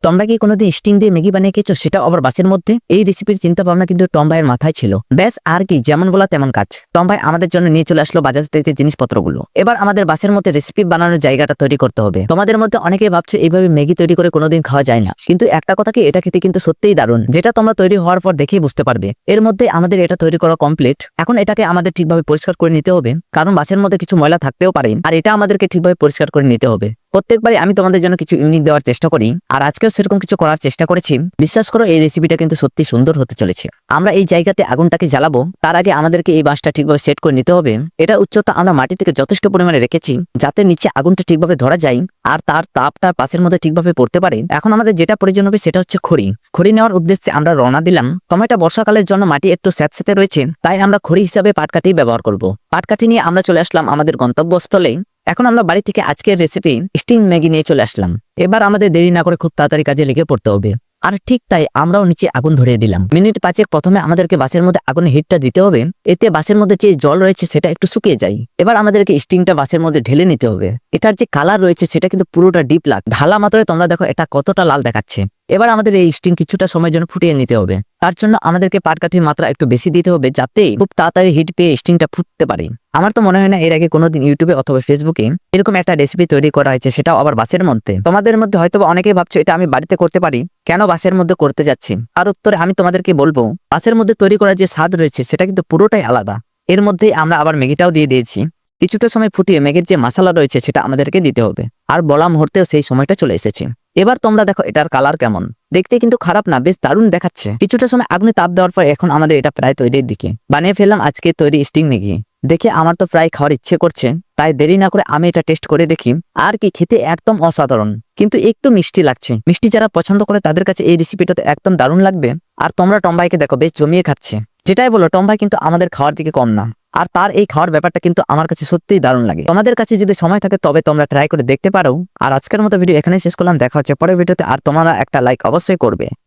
তোমরা কি কোনোদিন স্টিং দিয়ে ম্যাগি বানিয়ে খেয়েছো, সেটা আবার বাসের মধ্যে? এই রেসিপির চিন্তা ভাবনা কিন্তু টম ভাইয়ের মাথায় ছিল। ব্যাস আর কি, যেমন বলা তেমন কাজ। টম ভাই আমাদের জন্য নিয়ে চলে আসলো বাজার থেকে জিনিসপত্রগুলো। এবার আমাদের বাসের মধ্যে রেসিপি বানানোর জায়গাটা তৈরি করতে হবে। তোমাদের মধ্যে অনেকেই ভাবছো এইভাবে ম্যাগি তৈরি করে কোনোদিন খাওয়া যায় না, কিন্তু একটা কথা কি, এটা খেতে কিন্তু সত্যিই দারুণ, যেটা তোমরা তৈরি হওয়ার পর দেখেই বুঝতে পারবে। এর মধ্যে আমাদের এটা তৈরি করা কমপ্লিট। এখন এটাকে আমাদের ঠিকভাবে পরিষ্কার করে নিতে হবে, কারণ বাসের মধ্যে কিছু ময়লা থাকতেও পারে, আর এটা আমাদেরকে ঠিকভাবে পরিষ্কার করে নিতে হবে। প্রত্যেকবারই আমি তোমাদের জন্য কিছু ইউনিক দেওয়ার চেষ্টা করি, আর আজকেও সেরকম কিছু করার চেষ্টা করেছি। বিশ্বাস করো, এই রেসিপিটা কিন্তু সত্যি সুন্দর হতে চলেছে। আমরা এই জায়গাতে আগুনটাকে জ্বালাবো, তার আগে আমাদেরকে এই বাঁশটা ঠিকভাবে সেট করে নিতে হবে। এটা উচ্চতা আমরা মাটি থেকে যথেষ্ট পরিমাণে রেখেছি, যাতে নিচে আগুনটা ঠিকভাবে ধরা যায় আর তার তাপটা পাশের মধ্যে ঠিকভাবে পড়তে পারে। এখন আমাদের যেটা প্রয়োজন হবে সেটা হচ্ছে খড়ি। খড়ি নেওয়ার উদ্দেশ্যে আমরা রওনা দিলাম। সময়টা বর্ষাকালের জন্য মাটি একটু স্যাঁতস্যাঁতে রয়েছে, তাই আমরা খড়ি হিসাবে পাটকাঠি ব্যবহার করব। পাটকাঠি নিয়ে আমরা চলে আসলাম আমাদের গন্তব্যস্থলে। এখন আমরা বাড়ি থেকে আজকের রেসিপি স্টিং ম্যাগি নিয়ে চলে আসলাম। এবার আমাদের দেরি না করে খুব তাড়াতাড়ি কাজে লেগে পড়তে হবে। আর ঠিক তাই আমরাও নিচে আগুন ধরিয়ে দিলাম। মিনিট 5 প্রথমে আমাদেরকে বাসের মধ্যে আগুনের হিটটা দিতে হবে, এতে বাসের মধ্যে যে জল রয়েছে সেটা একটু শুকিয়ে যায়। এবার আমাদেরকে স্টিংটা বাসের মধ্যে ঢেলে নিতে হবে। এটার যে কালার রয়েছে সেটা কিন্তু পুরোটা ডিপ লাল। ঢালা মাত্রই তোমরা দেখো এটা কতটা লাল দেখাচ্ছে। এবার আমাদের এই স্টিং কিছুটা সময়ের জন্য ফুটিয়ে নিতে হবে। তার জন্য আমাদেরকে পাটকাঠির মাত্রা একটু বেশি দিতে হবে, যাতে খুব তাড়াতাড়ি হিট পেয়ে স্টিংটা ফুটতে পারে। আমার তো মনে হয় না এর আগে কোনোদিন ইউটিউবে অথবা ফেসবুকে এরকম একটা রেসিপি তৈরি করা হয়েছে, সেটাও আবার বাসের মধ্যে। তোমাদের মধ্যে হয়তো অনেকেই ভাবছো এটা আমি বাড়িতে করতে পারি, কেন বাসের মধ্যে করতে যাচ্ছি? আর উত্তরে আমি তোমাদেরকে বলবো, বাসের মধ্যে তৈরি করার যে স্বাদ রয়েছে সেটা কিন্তু পুরোটাই আলাদা। এর মধ্যেই আমরা আবার ম্যাগিটাও দিয়ে দিয়েছি। কিছুটা সময় ফুটিয়ে ম্যাগির যে মশলা রয়েছে সেটা আমাদেরকে দিতে হবে। আর বলা মুহূর্তেও সেই সময়টা চলে এসেছে। এবার তোমরা দেখো এটার কালার কেমন, দেখতে কিন্তু খারাপ না, বেশ দারুণ দেখাচ্ছে। কিছুটা সময় আগুনে তাপ দেওয়ার পর এখন আমাদের এটা প্রায় তৈরির দিকে। বানিয়ে ফেললাম আজকে তৈরি স্টিং ম্যাগি। দেখে আমার তো প্রায় খাওয়ার ইচ্ছে করছে, তাই দেরি না করে আমি এটা টেস্ট করে দেখি। আর কি, খেতে একদম অসাধারণ, কিন্তু একটু মিষ্টি লাগছে। মিষ্টি যারা পছন্দ করে তাদের কাছে এই রেসিপিটা তো একদম দারুণ লাগবে। আর তোমরা টম ভাইকে দেখো, বেশ জমিয়ে খাচ্ছে। যেটাই বলো, টম ভাই কিন্তু আমাদের খাওয়ার দিকে কম না। আর তার এই খাওয়ার ব্যাপারটা কিন্তু আমার কাছে সত্যিই দারুণ লাগে। তোমাদের কাছে যদি সময় থাকে তবে তোমরা ট্রাই করে দেখতে পারো। আর আজকের মতো ভিডিও এখানে শেষ করলাম, দেখা হচ্ছে পরের ভিডিওতে। আর তোমরা একটা লাইক অবশ্যই করবে।